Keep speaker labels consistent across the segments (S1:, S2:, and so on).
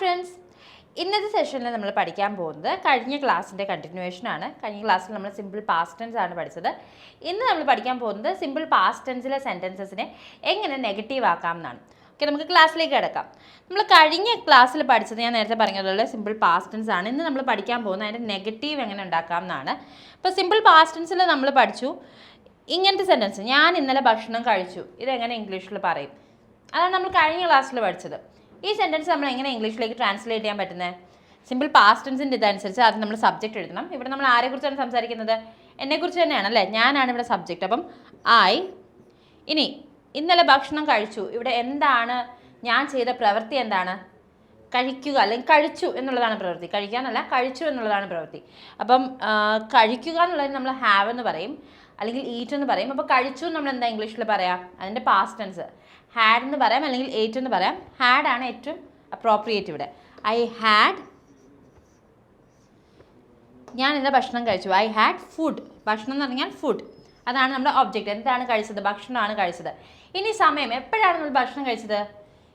S1: Friends, ഇന്നത്തെ സെഷനിൽ നമ്മൾ പഠിക്കാൻ പോകുന്നത് കഴിഞ്ഞ ക്ലാസ്സിൻ്റെ കണ്ടിന്യൂവേഷനാണ്. കഴിഞ്ഞ ക്ലാസ്സിൽ നമ്മൾ സിമ്പിൾ പാസ്റ്റ് ടെൻസ് ആണ് പഠിച്ചത്. ഇന്ന് നമ്മൾ പഠിക്കാൻ പോകുന്നത് സിമ്പിൾ പാസ്റ്റ് ടെൻസിലെ സെൻറ്റൻസസിനെ എങ്ങനെ നെഗറ്റീവ് ആക്കാം എന്നാണ്. ഓക്കെ, നമുക്ക് ക്ലാസ്സിലേക്ക് കിടക്കാം. നമ്മൾ കഴിഞ്ഞ ക്ലാസ്സിൽ പഠിച്ചത് ഞാൻ നേരത്തെ പറഞ്ഞതുപോലെ സിമ്പിൾ പാസ്റ്റ് ടെൻസ് ആണ്. ഇന്ന് നമ്മൾ പഠിക്കാൻ പോകുന്നത് അതിൻ്റെ നെഗറ്റീവ് എങ്ങനെ ഉണ്ടാക്കാം എന്നാണ്. ഇപ്പോൾ സിമ്പിൾ പാസ്റ്റ് ടെൻസിൽ നമ്മൾ പഠിച്ചു ഇങ്ങനത്തെ സെൻറ്റൻസ്, ഞാൻ ഇന്നലെ ഭക്ഷണം കഴിച്ചു, ഇതെങ്ങനെ ഇംഗ്ലീഷിൽ പറയും? അതാണ് നമ്മൾ കഴിഞ്ഞ ക്ലാസ്സിൽ പഠിച്ചത്. ഈ സെൻറ്റൻസ് നമ്മൾ എങ്ങനെ ഇംഗ്ലീഷിലേക്ക് ട്രാൻസ്ലേറ്റ് ചെയ്യാൻ പറ്റുന്നത്? സിമ്പിൾ പാസ്റ്റ് ടെൻസിൻ്റെ ഇതനുസരിച്ച് അത് നമ്മൾ സബ്ജക്റ്റ് എഴുതണം. ഇവിടെ നമ്മൾ ആരെക്കുറിച്ചാണ് സംസാരിക്കുന്നത്? എന്നെക്കുറിച്ച് തന്നെയാണ് അല്ലേ? ഞാനാണ് ഇവിടെ സബ്ജക്റ്റ്. അപ്പം ഇനി ഇന്നലെ ഭക്ഷണം കഴിച്ചു, ഇവിടെ എന്താണ് ഞാൻ ചെയ്ത പ്രവൃത്തി? എന്താണ്? കഴിക്കുക, അല്ലെങ്കിൽ കഴിച്ചു എന്നുള്ളതാണ് പ്രവൃത്തി. കഴിക്കാനല്ല, കഴിച്ചു എന്നുള്ളതാണ് പ്രവൃത്തി. അപ്പം കഴിക്കുക എന്നുള്ളത് നമ്മൾ ഹാവ് എന്ന് പറയും, അല്ലെങ്കിൽ ഈറ്റ് എന്ന് പറയും. അപ്പോൾ കഴിച്ചു നമ്മൾ എന്താ ഇംഗ്ലീഷിൽ പറയാം? അതിൻ്റെ പാസ്റ്റ് ടെൻസ് ഹാഡ് എന്ന് പറയാം, അല്ലെങ്കിൽ ഏറ്റ് എന്ന് പറയാം. ഹാഡ് ആണ് ഏറ്റവും അപ്രോപ്രിയേറ്റ് ഇവിടെ. ഐ ഹാഡ്, ഞാൻ ഇന്ന് ഭക്ഷണം കഴിച്ചു. I had food. ഭക്ഷണം എന്ന് പറഞ്ഞാൽ ഫുഡ്, അതാണ് നമ്മുടെ ഒബ്ജക്റ്റ്. എന്താണ് കഴിച്ചത്? ഭക്ഷണമാണ് കഴിച്ചത്. ഇനി സമയം, എപ്പോഴാണ് നമ്മൾ ഭക്ഷണം കഴിച്ചത്?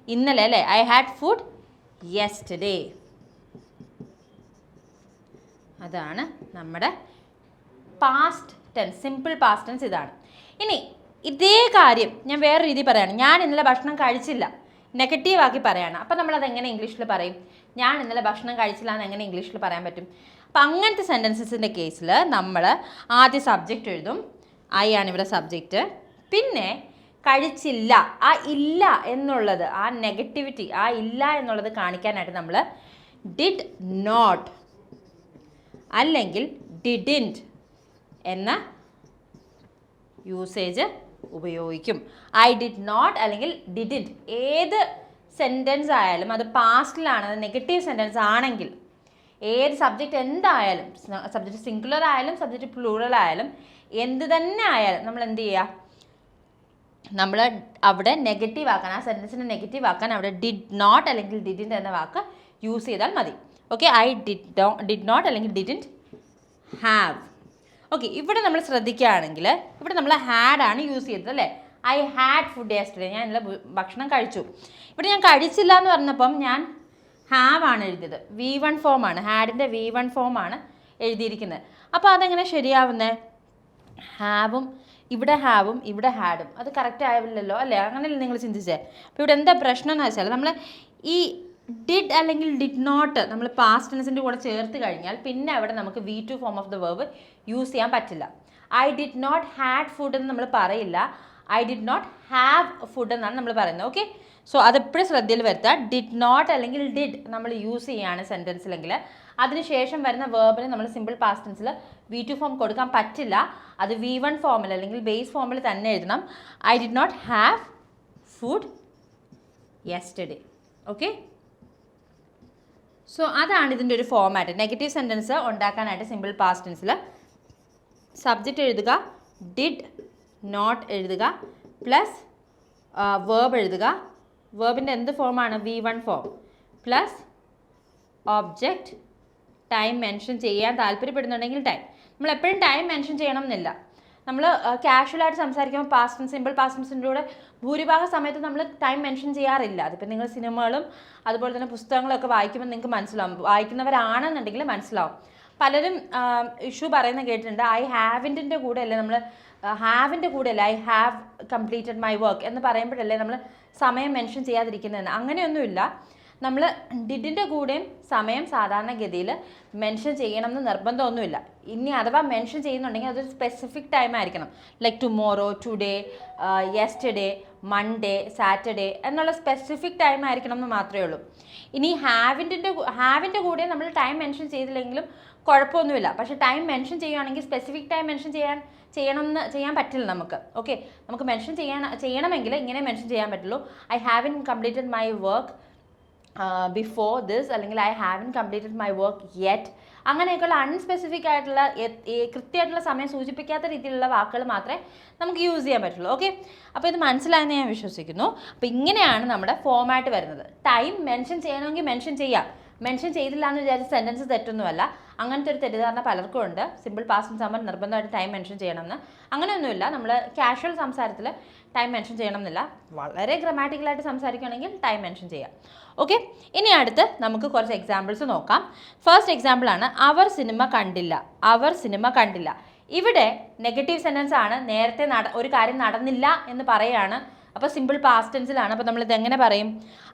S1: ഇന്നലെ അല്ലേ? I had food yesterday. അതാണ് നമ്മുടെ past tense, simple past tense ഇതാണ്. ഇനി ഇതേ കാര്യം ഞാൻ വേറെ രീതി പറയാണ്. ഞാൻ ഇന്നലെ ഭക്ഷണം കഴിച്ചില്ല, നെഗറ്റീവ് ആക്കി പറയാണ്. അപ്പം നമ്മളത് എങ്ങനെ ഇംഗ്ലീഷിൽ പറയും? ഞാൻ ഇന്നലെ ഭക്ഷണം കഴിച്ചില്ല എന്ന് എങ്ങനെ ഇംഗ്ലീഷിൽ പറയാൻ പറ്റും? അപ്പം അങ്ങനത്തെ സെൻറ്റൻസസിൻ്റെ കേസിൽ നമ്മൾ ആദ്യം സബ്ജക്റ്റ് എഴുതും. ഐ ആണ് ഇവിടെ സബ്ജക്റ്റ്. പിന്നെ കഴിച്ചില്ല, ആ ഇല്ല എന്നുള്ളത്, ആ നെഗറ്റിവിറ്റി, ആ ഇല്ല എന്നുള്ളത് കാണിക്കാനായിട്ട് നമ്മൾ ഡിഡ് നോട്ട് അല്ലെങ്കിൽ ഡിഡിൻറ്റ് എന്ന യൂസേജ് ഉപയോഗിക്കും. ഐ ഡിഡ് നോട്ട് അല്ലെങ്കിൽ ഡിഡിൻറ്റ്, ഏത് സെൻറ്റൻസ് ആയാലും അത് പാസ്റ്റിലാണ്, അത് നെഗറ്റീവ് സെൻറ്റൻസ് ആണെങ്കിൽ, ഏത് സബ്ജക്റ്റ് എന്തായാലും, സബ്ജക്റ്റ് സിംഗുലർ ആയാലും സബ്ജക്റ്റ് പ്ലൂറൽ ആയാലും എന്ത് തന്നെ ആയാലും നമ്മൾ എന്ത് ചെയ്യുക? നമ്മൾ അവിടെ നെഗറ്റീവ് ആക്കാൻ, ആ സെൻറ്റൻസിനെ നെഗറ്റീവ് ആക്കാൻ അവിടെ ഡിഡ് നോട്ട് അല്ലെങ്കിൽ ഡിഡിൻറ്റ് എന്ന വാക്ക് യൂസ് ചെയ്താൽ മതി. ഓക്കെ, ഐ ഡിഡ് നോട്ട് അല്ലെങ്കിൽ ഡിഡിൻറ്റ് ഹാവ്. ഓക്കെ, ഇവിടെ നമ്മൾ ശ്രദ്ധിക്കുകയാണെങ്കിൽ ഇവിടെ നമ്മൾ ഹാഡാണ് യൂസ് ചെയ്തത് അല്ലേ? ഐ ഹാഡ് ഫുഡ് യെസ്റ്റർഡേ, ഞാൻ ഇന്നലെ ഭക്ഷണം കഴിച്ചു. ഇവിടെ ഞാൻ കഴിച്ചില്ല എന്ന് പറഞ്ഞപ്പം ഞാൻ ഹാവ് ആണ് എഴുതിയത്. V1 ഫോമാണ്, ഹാഡിൻ്റെ V1 ഫോമാണ് എഴുതിയിരിക്കുന്നത്. അപ്പോൾ അതെങ്ങനെ ശരിയാവുന്നത്? ഹാവും ഇവിടെ ഹാവും ഇവിടെ ഹാഡും, അത് കറക്റ്റ് ആവില്ലല്ലോ അല്ലേ? അങ്ങനെയല്ലേ നിങ്ങൾ ചിന്തിച്ചേ? അപ്പോൾ ഇവിടെ എന്താ പ്രശ്നം എന്ന് വെച്ചാൽ നമ്മൾ ഈ ഡിഡ് അല്ലെങ്കിൽ ഡിഡ് നോട്ട് നമ്മൾ പാസ്റ്റ് ടെൻസിൻ്റെ കൂടെ ചേർത്ത് കഴിഞ്ഞാൽ പിന്നെ അവിടെ നമുക്ക് V2 form of the verb use ചെയ്യാൻ പറ്റില്ല. I did not had food എന്ന് നമ്മൾ പറയില്ല, I did not have food എന്നാണ് നമ്മൾ പറയുന്നത്. ഓക്കെ, സോ അതെപ്പോഴും ശ്രദ്ധയിൽ വരുത്തുക. ഡിഡ് നോട്ട് അല്ലെങ്കിൽ ഡിഡ് നമ്മൾ യൂസ് ചെയ്യുകയാണ് സെൻറ്റൻസിലെങ്കിൽ അതിനുശേഷം വരുന്ന വേർബിന് നമ്മൾ സിമ്പിൾ പാസ്റ്റ് ടെൻസിൽ V2 ഫോം കൊടുക്കാൻ പറ്റില്ല. അത് V1 ഫോമിൽ അല്ലെങ്കിൽ ബേസ് ഫോമിൽ തന്നെ എഴുതണം. I did not have food yesterday. Okay, so അതാണ് ഇതിൻ്റെ ഒരു ഫോമാറ്റ്. നെഗറ്റീവ് സെൻറ്റൻസ് ഉണ്ടാക്കാനായിട്ട് സിമ്പിൾ പാസ്റ്റ് ടെൻസിൽ സബ്ജക്റ്റ് എഴുതുക, ഡിഡ് നോട്ട് എഴുതുക, പ്ലസ് വേർബ് എഴുതുക. വേർബിൻ്റെ എന്ത് ഫോമാണ്? V1 form, plus object. Time mention ചെയ്യാൻ താല്പര്യപ്പെടുന്നുണ്ടെങ്കിൽ ടൈം. നമ്മൾ എപ്പോഴും ടൈം മെൻഷൻ ചെയ്യണം എന്നില്ല. നമ്മൾ കാഷ്വലായിട്ട് സംസാരിക്കുമ്പോൾ പാസ്റ്റ് ടെൻസ്, സിമ്പിൾ പാസ്റ്റ് ടെൻസിൻ്റെ കൂടെ ഭൂരിഭാഗം സമയത്ത് നമ്മൾ ടൈം മെൻഷൻ ചെയ്യാറില്ല. അതിപ്പോൾ നിങ്ങൾ സിനിമകളും അതുപോലെ തന്നെ പുസ്തകങ്ങളൊക്കെ വായിക്കുമ്പോൾ നിങ്ങൾക്ക് മനസ്സിലാവും, വായിക്കുന്നവരാണെന്നുണ്ടെങ്കിൽ മനസ്സിലാവും. പലരും ഇഷ്യൂ പറയുന്ന കേട്ടിട്ടുണ്ട്, ഐ ഹാവിൻ്റെ കൂടെ അല്ലേ നമ്മൾ, ഹാവിൻ്റെ കൂടെ അല്ലേ I have completed my work എന്ന് പറയുമ്പോഴല്ലേ നമ്മൾ സമയം മെൻഷൻ ചെയ്യാതിരിക്കുന്നതെന്ന്. അങ്ങനെയൊന്നുമില്ല. നമ്മൾ ഡിഡിൻ്റെ കൂടെയും സമയം സാധാരണഗതിയിൽ മെൻഷൻ ചെയ്യണമെന്ന് നിർബന്ധമൊന്നുമില്ല. ഇനി അഥവാ മെൻഷൻ ചെയ്യുന്നുണ്ടെങ്കിൽ അതൊരു സ്പെസിഫിക് ടൈം ആയിരിക്കണം. Like tomorrow, today, yesterday, Monday, Saturday എന്നുള്ള സ്പെസിഫിക് ടൈം ആയിരിക്കണം എന്ന് മാത്രമേ ഉള്ളൂ. ഇനി ഹാവിൻ്റെ കൂടെ നമ്മൾ ടൈം മെൻഷൻ ചെയ്തില്ലെങ്കിലും കുഴപ്പമൊന്നുമില്ല. പക്ഷേ ടൈം മെൻഷൻ ചെയ്യുകയാണെങ്കിൽ സ്പെസിഫിക് ടൈം മെൻഷൻ ചെയ്യാൻ പറ്റില്ല നമുക്ക്. ഓക്കെ, നമുക്ക് മെൻഷൻ ചെയ്യണമെങ്കിൽ ഇങ്ങനെ മെൻഷൻ ചെയ്യാൻ പറ്റുള്ളൂ. I haven't completed my work before this, അല്ലെങ്കിൽ I haven't completed my work yet. അങ്ങനെയൊക്കെയുള്ള അൺസ്പെസിഫിക് ആയിട്ടുള്ള കൃത്യമായിട്ടുള്ള സമയം സൂചിപ്പിക്കാത്ത രീതിയിലുള്ള വാക്കുകൾ മാത്രമേ നമുക്ക് യൂസ് ചെയ്യാൻ പറ്റുള്ളൂ. ഓക്കെ, അപ്പോൾ ഇത് മനസ്സിലായെന്ന് ഞാൻ വിശ്വസിക്കുന്നു. അപ്പോൾ ഇങ്ങനെയാണ് നമ്മുടെ ഫോമാറ്റ് വരുന്നത്. ടൈം മെൻഷൻ ചെയ്യണമെങ്കിൽ മെൻഷൻ ചെയ്യാം, മെൻഷൻ ചെയ്തില്ല എന്ന് വിചാരിച്ച സെൻറ്റൻസ് തെറ്റൊന്നുമല്ല. അങ്ങനത്തെ ഒരു തെറ്റിദ്ധാരണ പലർക്കും ഉണ്ട്. സിമ്പിൾ പാസ്റ്റ് ടെൻസ് ആകുമ്പോൾ നിർബന്ധമായിട്ട് ടൈം മെൻഷൻ ചെയ്യണമെന്ന്. അങ്ങനെയൊന്നുമില്ല. നമ്മൾ കാഷ്വൽ സംസാരത്തിൽ ടൈം മെൻഷൻ ചെയ്യണം എന്നില്ല. വളരെ ഗ്രമാറ്റിക്കലായിട്ട് സംസാരിക്കുകയാണെങ്കിൽ ടൈം മെൻഷൻ ചെയ്യാം. ഓക്കെ, ഇനി അടുത്ത് നമുക്ക് കുറച്ച് എക്സാമ്പിൾസ് നോക്കാം. ഫസ്റ്റ് എക്സാമ്പിളാണ് അവർ സിനിമ കണ്ടില്ല. അവർ സിനിമ കണ്ടില്ല. ഇവിടെ നെഗറ്റീവ് സെൻറ്റൻസ് ആണ്. നേരത്തെ ഒരു കാര്യം നടന്നില്ല എന്ന് പറയുകയാണ്. അപ്പോൾ സിമ്പിൾ പാസ്റ്റ് ടെൻസിലാണ്. അപ്പോൾ നമ്മളിത് എങ്ങനെ പറയും?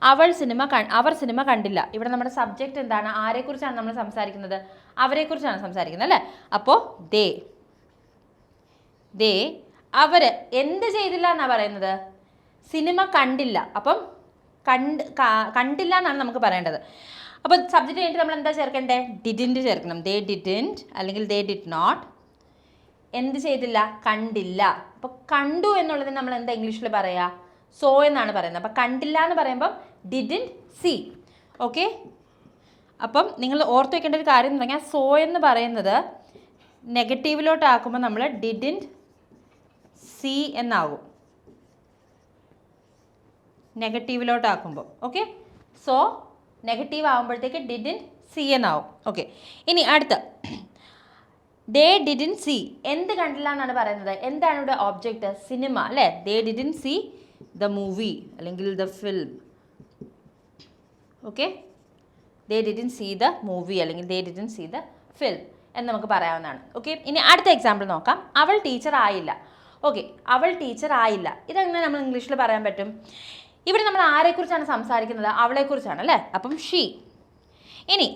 S1: അവർ സിനിമ കണ്ടില്ല. ഇവിടെ നമ്മുടെ സബ്ജക്റ്റ് എന്താണ്? ആരെക്കുറിച്ചാണ് നമ്മൾ സംസാരിക്കുന്നത്? അവരെക്കുറിച്ചാണ് സംസാരിക്കുന്നത് അല്ലേ? അപ്പോൾ ദേ അവർ എന്ത് ചെയ്തില്ല എന്നാണ് പറയുന്നത്? സിനിമ കണ്ടില്ല. അപ്പം കണ്ടില്ല എന്നാണ് നമുക്ക് പറയേണ്ടത്. അപ്പോൾ സബ്ജക്റ്റ് കഴിഞ്ഞിട്ട് നമ്മൾ എന്താ ചേർക്കണ്ടേ? ഡിഡിൻറ്റ് ചേർക്കണം. ദേ ഡിഡിൻറ്റ് അല്ലെങ്കിൽ ദേ ഡിഡ് നോട്ട്. എന്ത് ചെയ്തില്ല? കണ്ടില്ല. അപ്പോൾ കണ്ടു എന്നുള്ളതിന് നമ്മൾ എന്താ ഇംഗ്ലീഷിൽ പറയുക? സോ എന്നാണ് പറയുന്നത്. അപ്പോൾ കണ്ടില്ല എന്ന് പറയുമ്പം ഡിഡിൻറ്റ് സീ. ഓക്കെ, അപ്പം നിങ്ങൾ ഓർത്ത് വെക്കേണ്ട ഒരു കാര്യം എന്ന് പറഞ്ഞാൽ സോ എന്ന് പറയുന്നത് നെഗറ്റീവിലോട്ടാക്കുമ്പോൾ നമ്മൾ ഡിഡിൻറ്റ് സീ എന്നാകും. നെഗറ്റീവിലോട്ടാക്കുമ്പോൾ ഓക്കെ. സോ നെഗറ്റീവ് ആകുമ്പോഴത്തേക്ക് ഡിഡിൻറ്റ് സീ എന്നാവും. ഓക്കെ, ഇനി അടുത്ത ദേ ഡിഡിൻറ്റ് സീ. എന്ത് കണ്ടില്ല എന്നാണ് പറയുന്നത്? എന്താണ് ഇവിടെ ഓബ്ജക്റ്റ്? സിനിമ അല്ലേ? They didn't see the movie അല്ലെങ്കിൽ the film. Okay, they didn't see the movie അല്ലെങ്കിൽ they didn't see the film എന്ന് നമുക്ക് പറയാവുന്നതാണ്. ഓക്കെ, ഇനി അടുത്ത എക്സാമ്പിൾ നോക്കാം. അവൾ ടീച്ചർ ആയില്ല. ഓക്കെ, അവൾ ടീച്ചർ ആയില്ല. ഇതെങ്ങനെ നമ്മൾ ഇംഗ്ലീഷിൽ പറയാൻ പറ്റും? ഇവിടെ നമ്മൾ ആരെക്കുറിച്ചാണ് സംസാരിക്കുന്നത്? അവളെക്കുറിച്ചാണ് അല്ലേ? അപ്പം ഷീ. ഇനി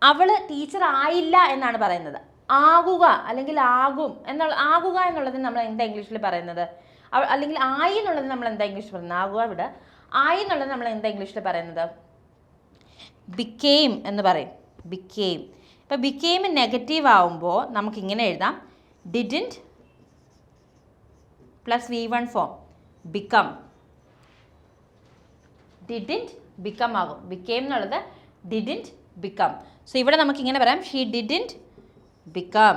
S1: അവൾ ടീച്ചർ ആയില്ല എന്നാണ് പറയുന്നത്. ആകുക അല്ലെങ്കിൽ ആകും ആകുക എന്നുള്ളതിന് നമ്മൾ എന്താ ഇംഗ്ലീഷിൽ പറയുന്നത്? അല്ലെങ്കിൽ ആയി എന്നുള്ളതിന് നമ്മൾ എന്താ ഇംഗ്ലീഷിൽ പറയുന്നത്? ആകുക ഇവിടെ. ആയി എന്നുള്ളത് നമ്മൾ എന്താ ഇംഗ്ലീഷിൽ പറയുന്നത്? ബിക്കെയിം എന്ന് പറയും. ബിക്കെയിം. ഇപ്പോൾ ബിക്കെയിം നെഗറ്റീവ് ആവുമ്പോൾ നമുക്കിങ്ങനെ എഴുതാം. Didn't plus V1 form become. Didn't become ആകും. ബിക്കെയിം എന്നുള്ളത് ഡിഡിൻറ്റ് ബിക്കം. സോ ഇവിടെ നമുക്കിങ്ങനെ പറയാം. She didn't become.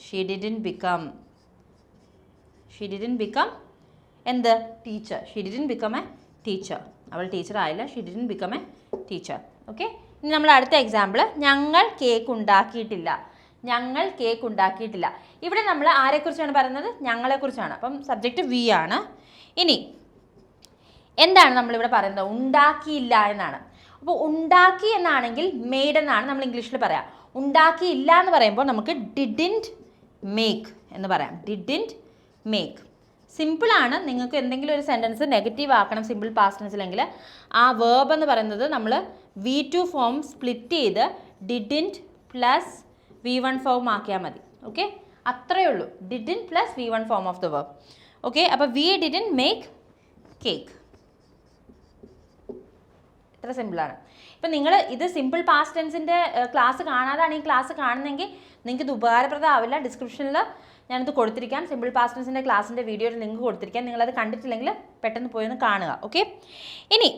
S1: She didn't become. She didn't become എന്ത്? Teacher. She didn't become a teacher. അവൾ ടീച്ചർ ആയില്ല. She didn't become a teacher. Okay, ഇനി നമ്മൾ അടുത്ത എക്സാമ്പിൾ. ഞങ്ങൾ കേക്ക് ഉണ്ടാക്കിയിട്ടില്ല. ഞങ്ങൾ കേക്ക് ഉണ്ടാക്കിയിട്ടില്ല. ഇവിടെ നമ്മൾ ആരെക്കുറിച്ചാണ് പറയുന്നത്? ഞങ്ങളെക്കുറിച്ചാണ്. അപ്പം സബ്ജക്റ്റ് വി ആണ്. ഇനി എന്താണ് നമ്മളിവിടെ പറയുന്നത്? ഉണ്ടാക്കിയില്ല എന്നാണ്. അപ്പോൾ ഉണ്ടാക്കി എന്നാണെങ്കിൽ മെയ്ഡ് എന്നാണ് നമ്മൾ ഇംഗ്ലീഷിൽ പറയാം. ഉണ്ടാക്കിയില്ല എന്ന് പറയുമ്പോൾ നമുക്ക് ഡിഡിൻറ്റ് മേക്ക് എന്ന് പറയാം. Didn't make. സിമ്പിളാണ്. നിങ്ങൾക്ക് എന്തെങ്കിലും ഒരു സെൻറ്റൻസ് നെഗറ്റീവ് ആക്കണം സിമ്പിൾ പാസ്റ്റ് ടെൻസിലെങ്കിൽ ആ വേർബ് എന്ന് പറയുന്നത് നമ്മൾ V2 ഫോം സ്പ്ലിറ്റ് ചെയ്ത് ഡിഡിൻറ്റ് പ്ലസ് V1 ഫോം ആക്കിയാൽ മതി. ഓക്കെ, അത്രയേ ഉള്ളൂ. Didn't plus V1 form of the verb. Okay, അപ്പോൾ വി ഡിഡിൻറ്റ് മേക്ക് കേക്ക്. ഇത്ര സിമ്പിളാണ്. ഇപ്പം നിങ്ങൾ ഇത് സിമ്പിൾ പാസ്റ്റ് ടെൻസിൻ്റെ ക്ലാസ് കാണാതാണ് ഈ ക്ലാസ് കാണുന്നതെങ്കിൽ നിങ്ങൾക്ക് ഇത് ഉപകാരപ്രദമാവില്ല. ഡിസ്ക്രിപ്ഷനിൽ ഞാനിത് കൊടുത്തിരിക്കാം. സിമ്പിൾ പാസ്റ്റ് ടെൻസിൻ്റെ ക്ലാസ്സിൻ്റെ വീഡിയോയുടെ ലിങ്ക് കൊടുത്തിരിക്കാം. നിങ്ങളത് കണ്ടിട്ടില്ലെങ്കിൽ പെട്ടെന്ന് പോയി ഒന്ന് കാണുക. ഓക്കെ, ഇനി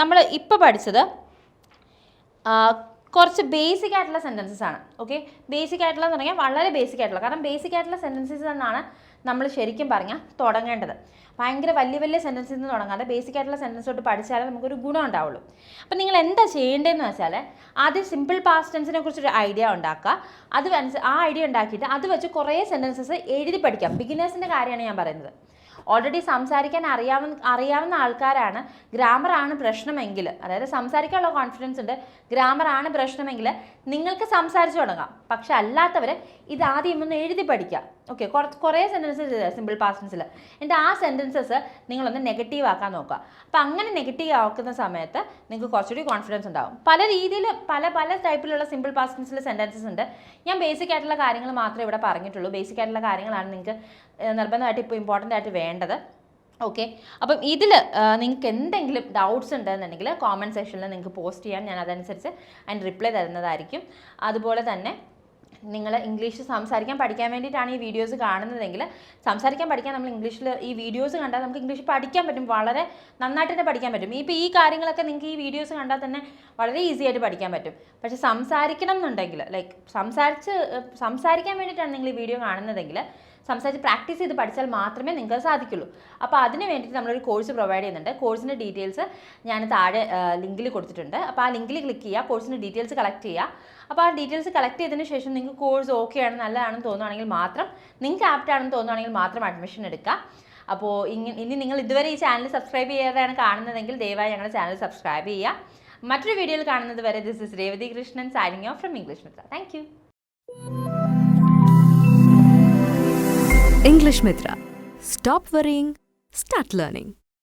S1: നമ്മൾ ഇപ്പോൾ പഠിച്ചത് കുറച്ച് ബേസിക് ആയിട്ടുള്ള സെൻറ്റൻസസ് ആണ്. ഓക്കെ, ബേസിക് ആയിട്ടുള്ള എന്ന് പറഞ്ഞാൽ വളരെ ബേസിക് ആയിട്ടുള്ള, കാരണം ബേസിക് ആയിട്ടുള്ള സെൻറ്റൻസസ് എന്നാണ് നമ്മൾ ശരിക്കും പറഞ്ഞാൽ തുടങ്ങേണ്ടത്. ഭയങ്കര വലിയ വലിയ സെൻറ്റൻസിൽ നിന്ന് തുടങ്ങാതെ ബേസിക് ആയിട്ടുള്ള സെൻറ്റൻസ് തൊട്ട് പഠിച്ചാലേ നമുക്കൊരു ഗുണം ഉണ്ടാവുള്ളൂ. അപ്പം നിങ്ങൾ എന്താ ചെയ്യേണ്ടതെന്ന് വെച്ചാൽ ആദ്യം സിമ്പിൾ പാസ്റ്റ് ടെൻസിനെ കുറിച്ചൊരു ഐഡിയ ഉണ്ടാക്കുക. ആ ഐഡിയ ഉണ്ടാക്കിയിട്ട് അത് വെച്ച് കുറേ സെൻറ്റൻസസ് എഴുതി പഠിക്കാം. ബിഗിനേഴ്സിൻ്റെ കാര്യമാണ് ഞാൻ പറയുന്നത്. ഓൾറെഡി സംസാരിക്കാൻ അറിയാവുന്ന ആൾക്കാരാണ് ഗ്രാമറാണ് പ്രശ്നമെങ്കിൽ, അതായത് സംസാരിക്കാനുള്ള കോൺഫിഡൻസ് ഉണ്ട്, ഗ്രാമറാണ് പ്രശ്നമെങ്കിൽ നിങ്ങൾക്ക് സംസാരിച്ച് തുടങ്ങാം. പക്ഷെ അല്ലാത്തവർ ഇത് ആദ്യം ഒന്ന് എഴുതി പഠിക്കുക. ഓക്കെ, കുറേ സെൻറ്റൻസസ് സിമ്പിൾ പാസ്റ്റ് ടെൻസിൽ. എന്നിട്ട് ആ സെൻറ്റൻസസ് നിങ്ങളൊന്ന് നെഗറ്റീവ് ആക്കാൻ നോക്കുക. അപ്പോൾ അങ്ങനെ നെഗറ്റീവ് ആക്കുന്ന സമയത്ത് നിങ്ങൾക്ക് കുറച്ചുകൂടി കോൺഫിഡൻസ് ഉണ്ടാകും. പല രീതിയിൽ പല ടൈപ്പിലുള്ള സിമ്പിൾ പാസ്റ്റ് ടെൻസിലെ സെൻറ്റൻസസ് ഉണ്ട്. ഞാൻ ബേസിക് ആയിട്ടുള്ള കാര്യങ്ങൾ മാത്രമേ ഇവിടെ പറഞ്ഞിട്ടുള്ളൂ. ബേസിക് ആയിട്ടുള്ള കാര്യങ്ങളാണ് നിങ്ങൾക്ക് നിർബന്ധമായിട്ട് ഇപ്പോൾ ഇമ്പോർട്ടൻ്റ് ആയിട്ട് വേണ്ടത്. ഓക്കെ, അപ്പം ഇതിൽ നിങ്ങൾക്ക് എന്തെങ്കിലും ഡൗട്ട്സ് ഉണ്ടെന്നുണ്ടെങ്കിൽ കോമൻറ്റ് സെക്ഷനിൽ നിങ്ങൾക്ക് പോസ്റ്റ് ചെയ്യാം. ഞാൻ അതനുസരിച്ച് അതിന് റിപ്ലൈ തരുന്നതായിരിക്കും. അതുപോലെ തന്നെ നിങ്ങൾ ഇംഗ്ലീഷ് സംസാരിക്കാൻ പഠിക്കാൻ വേണ്ടിയിട്ടാണ് ഈ വീഡിയോസ് കാണുന്നതെങ്കിൽ സംസാരിക്കാൻ പഠിക്കാൻ നമ്മൾ ഇംഗ്ലീഷിൽ ഈ വീഡിയോസ് കണ്ടാൽ നമുക്ക് ഇംഗ്ലീഷ് പഠിക്കാൻ പറ്റും. വളരെ നന്നായിട്ട് തന്നെ പഠിക്കാൻ പറ്റും. ഇപ്പോൾ ഈ കാര്യങ്ങളൊക്കെ നിങ്ങൾക്ക് ഈ വീഡിയോസ് കണ്ടാൽ തന്നെ വളരെ ഈസി ആയിട്ട് പഠിക്കാൻ പറ്റും. പക്ഷേ സംസാരിക്കണം എന്നുണ്ടെങ്കിൽ സംസാരിക്കാൻ വേണ്ടിയിട്ടാണ് നിങ്ങൾ ഈ വീഡിയോ കാണുന്നതെങ്കിൽ സംസാരിച്ച് പ്രാക്ടീസ് ചെയ്ത് പഠിച്ചാൽ മാത്രമേ നിങ്ങൾക്ക് സാധിക്കുള്ളൂ. അപ്പോൾ അതിന് വേണ്ടിയിട്ട് നമ്മളൊരു കോഴ്സ് പ്രൊവൈഡ് ചെയ്യുന്നുണ്ട്. കോഴ്സിൻ്റെ ഡീറ്റെയിൽസ് ഞാൻ താഴെ ലിങ്കിൽ കൊടുത്തിട്ടുണ്ട്. അപ്പോൾ ആ ലിങ്കിൽ ക്ലിക്ക് ചെയ്യുക, കോഴ്സിൻ്റെ ഡീറ്റെയിൽസ് കളക്ട് ചെയ്യുക. അപ്പോൾ ആ ഡീറ്റെയിൽസ് കളക്ട് ചെയ്തതിന് ശേഷം നിങ്ങൾക്ക് കോഴ്സ് ഓക്കെ ആണ്, നല്ലതാണെന്ന് തോന്നുകയാണെങ്കിൽ മാത്രം, നിങ്ങൾക്ക് ആപ്റ്റ് ആണെന്ന് തോന്നുകയാണെങ്കിൽ മാത്രം അഡ്മിഷൻ എടുക്കുക. അപ്പോൾ ഇനി നിങ്ങൾ ഇതുവരെ ഈ ചാനൽ സബ്സ്ക്രൈബ് ചെയ്യാതെയാണ് കാണുന്നതെങ്കിൽ ദയവായി ഞങ്ങളുടെ ചാനൽ സബ്സ്ക്രൈബ് ചെയ്യുക. മറ്റൊരു വീഡിയോയിൽ കാണുന്നത് വരെ this is Revathi Krishnan signing off from English Mitra. Thank you.
S2: English Mitra. Stop worrying, start learning.